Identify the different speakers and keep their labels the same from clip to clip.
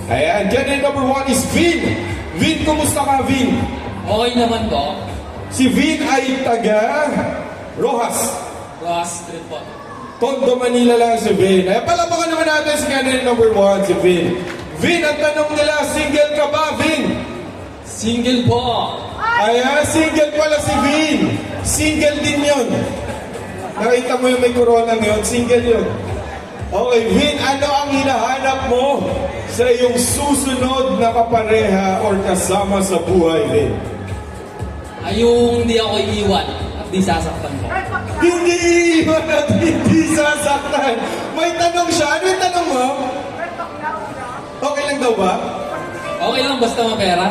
Speaker 1: Ayan, candidate number 1 is Vin. Vin, kumusta ka, Vin?
Speaker 2: Okay naman po.
Speaker 1: Si Vin ay taga Rojas.
Speaker 2: Ross Street po.
Speaker 1: Tondo, Manila lang si Vin. Ayan, palapakan naman natin si candidate number 1, si Vin. Vin, ang tanong nila, single ka ba, Vin?
Speaker 2: Single po.
Speaker 1: Ayan, single pala si Vin. Single din yun. Nakita mo yung may corona ngayon, single yun. Okay, Vin, ano ang hinahanap mo sa iyong susunod na kapareha or kasama sa buhay, Vin?
Speaker 2: Ay, yung hindi ako iiwan at di sasaktan ko.
Speaker 1: Hindi iiwan at hindi sasaktan. May tanong siya. Ano yung tanong mo? Okay lang daw ba?
Speaker 2: Okay lang basta mapera.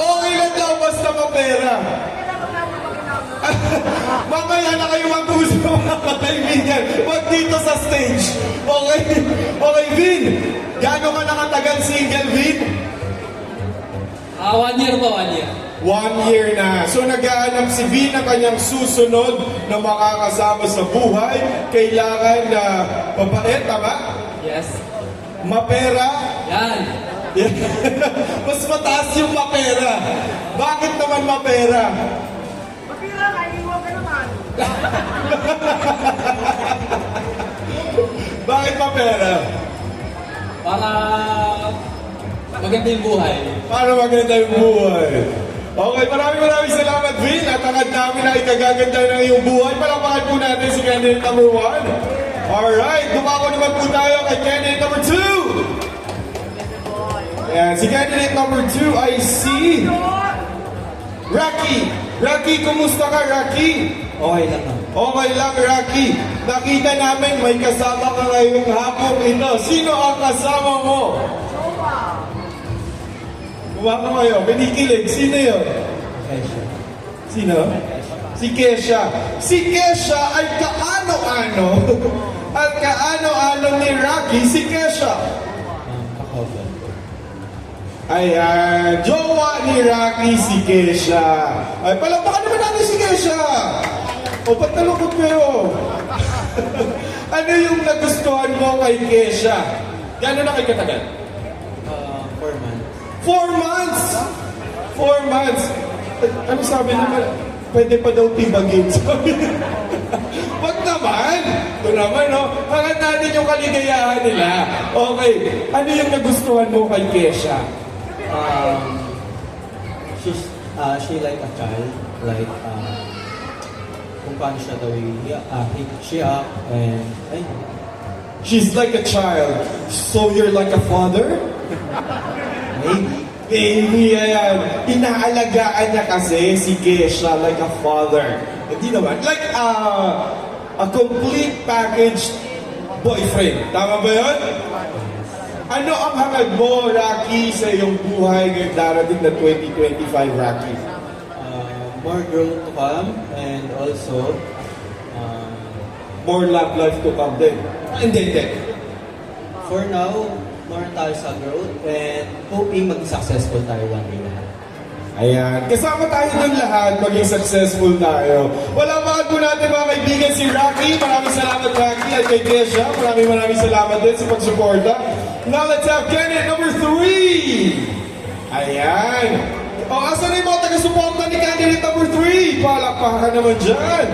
Speaker 1: Okay lang daw basta mapera. Mamaya na kayo mag-usap mga kaibigan. Wag dito sa stage. Okay? Okay, Vin. Gaano ka nakatagal single, Vin?
Speaker 2: 1 year po, 1 year.
Speaker 1: 1 year na. So nag-aanap si Vin ng kanyang susunod na makakasama sa buhay. Kailangan na mabait, tama?
Speaker 2: Yes.
Speaker 1: Mapera.
Speaker 2: Yan.
Speaker 1: Mas mataas yung mapera. Bakit naman mapera?
Speaker 3: Mapira ka, iiwan ka naman.
Speaker 1: Bakit mapera?
Speaker 2: Para maganda yung buhay.
Speaker 1: Para maganda yung buhay. Okay, maraming salamat, Vin. At agad namin na ikagaganda ng iyong buhay. Palapakan po natin si candidate number 1. Alright, dumako naman po tayo kay candidate number 2. Ayan, si candidate number 2 ay si Rocky. Rocky, kumusta ka, Rocky?
Speaker 2: Okay lang naman.
Speaker 1: Okay lang, Rocky. Nakita namin may kasama ka ngayong hapon ito. Sino ang kasama mo? Kumaka kayo, pinikilig. Sino yun? Sino? Si Kesha. Si Kesha ay kaano-ano at kaano-ano ni Rocky si Kesha. Ayan, jowa ni Rocky si Kesha. Ay, palapakan naman natin si Kesha. O, ba't nalukot kayo? Ano yung nagustuhan mo kay Kesha? Gano'n na kayo katagal?
Speaker 2: 4 months.
Speaker 1: 4 months! 4 months! Ano sabi naman? Pwede pa daw tibagin. Sabi wag naman! Ito naman, no? Hangat natin yung kaligayahan nila. Okay. Ano yung nagustuhan mo kay Kesha?
Speaker 4: She like a child, like kung paano siya daw she up and ay,
Speaker 1: She's like a child. So you're like a father?
Speaker 4: maybe
Speaker 1: Baby, ayan. Inaalagaan niya kasi si Kesha like a father. Hindi naman. Like a complete package boyfriend. Tama ba yun? Ano ang hangad mo, Rocky, sa iyong buhay ngayong darating na 2025, Rocky?
Speaker 4: more growth to come and also
Speaker 1: More love life to come din. Hindi.
Speaker 4: for now more tayo sa growth and hoping maging successful tayo one day lahat.
Speaker 1: Ayan. Kasama tayo ng lahat, maging successful tayo. Wala pa po natin mga kaibigan si Rocky. Maraming salamat, Rocky, at kay Kesha. Maraming salamat din sa pagsuporta. Now let's have candidate number 3. Ayan. O, asan na yung mga taga-suporta ni candidate number 3? Palakpakan naman dyan.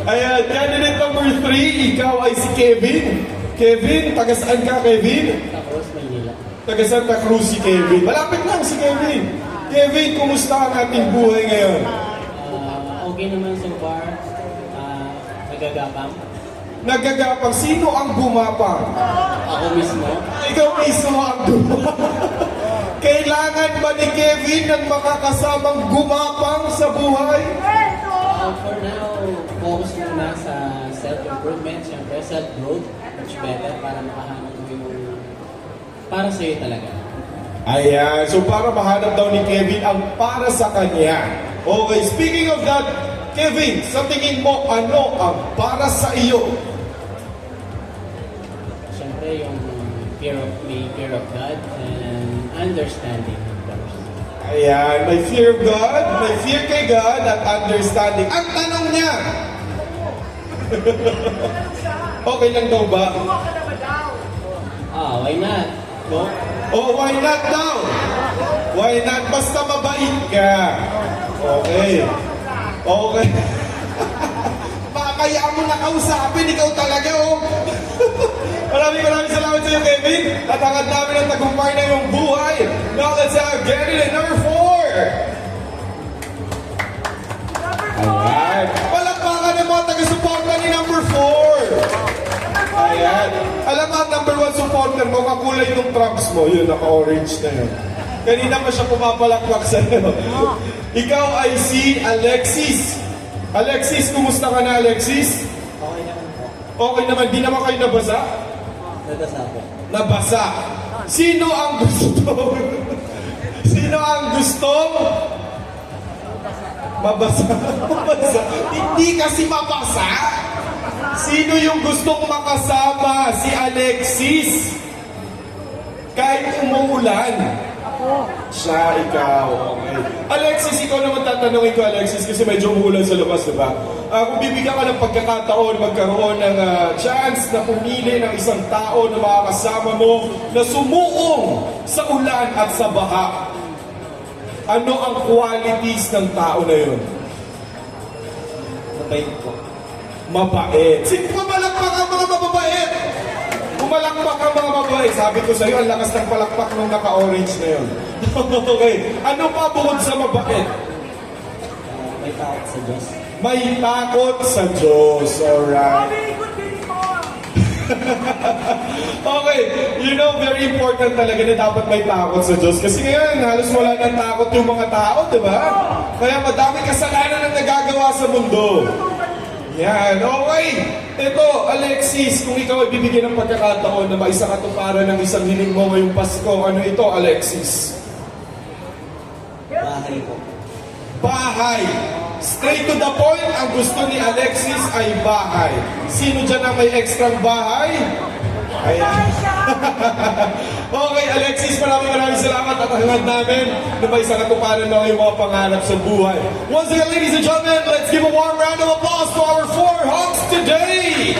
Speaker 1: Ayan, candidate number 3, ikaw ay si Kevin. Kevin, taga saan ka, Kevin?
Speaker 4: Tapos Maynila.
Speaker 1: Taga Santa Cruz si Kevin. Malapit lang si Kevin. Kevin, kumusta ang ating buhay ngayon?
Speaker 4: Okay naman so far. Nagagapang.
Speaker 1: Nagagapang. Sino ang gumapang?
Speaker 4: Ako mismo.
Speaker 1: Ikaw mismo ang gumapang. Kailangan ba ni Kevin ng makakasamang gumapang sa buhay?
Speaker 4: For now, focus muna sa self-improvement, syempre self-growth, much better para makahanap mo yung para sa'yo talaga.
Speaker 1: Ayan. So para mahanap daw ni Kevin ang para sa kanya. Okay, speaking of that, Kevin, sa tingin mo, ano ang para sa iyo?
Speaker 4: Syempre yung fear of God and understanding of others.
Speaker 1: Ayan, may fear of God, may fear kay God at understanding. Ang tanong niya, Okay lang daw ba?
Speaker 3: Iwan ka na ba daw?
Speaker 4: Why not? No?
Speaker 1: Oh, why not daw? Why not? Basta mabait ka. Okay. Okay. Kaya mo na kausapin, ikaw talaga, oh. Maraming salamat sa iyo, Kevin. At hangad namin ang tagumpay na iyong buhay. Now let's get it at number 4. Alright. Palakpakan ng mga taga-suporta ni number 4. Ayan. Alam mo, ang number 1 supporter mo, kakulay yung trunks mo. Yun, naka-orange na yun. Kanina pa siya pumapalakpak sa'yo. Ikaw ay si Alexis. Alexis, kumusta ka na, Alexis?
Speaker 4: Okay naman po.
Speaker 1: Okay naman, di naman kayo nabasa?
Speaker 4: Nabasa po.
Speaker 1: Nabasa. Sino ang gusto? Sino ang gustong mabasa? Mabasa? Hindi kasi mabasa. Sino yung gustong makasama? Si Alexis. Kahit umuulan. Siya, ikaw. Okay. Alexis, ikaw naman tatanungin ko, Alexis, kasi medyo umuulan sa labas, diba? Kung bibigyan ka ng pagkakataon, magkaroon ng chance na pumili ng isang tao na makakasama mo na sumuong sa ulan at sa baha, ano ang qualities ng tao na yun?
Speaker 4: Mabait po.
Speaker 1: Mabait. Sige, pumalakpak ang mga mababait. Pumalakpak ang mga mababait. Sabi ko sa'yo, ang lakas ng palakpak nung naka-orange na yun. Okay. Ano pa bukod sa mabait?
Speaker 4: May takot sa Diyos.
Speaker 1: May takot sa Diyos. Alright.
Speaker 3: Very good feeling mo.
Speaker 1: Okay. You know, very important talaga na dapat may takot sa Diyos. Kasi ngayon, halos wala ng takot yung mga tao, di ba? Kaya madami kasalanan ang nagagawa sa mundo. Yan, okay. Ito, Alexis, kung ikaw ay bibigyan ng pagkakataon na maisa katuparan ng isang hiling mo ngayong Pasko, ano ito, Alexis?
Speaker 4: Bahay po.
Speaker 1: Bahay. Straight to the point, ang gusto ni Alexis ay bahay. Sino dyan ang may extrang bahay? Ayan. Okay, Alexis, maraming salamat at hangad namin na may isang katuparan na yung mga pangarap sa buhay. Once again, ladies and gentlemen, let's give a warm round of applause to our 4 honks today!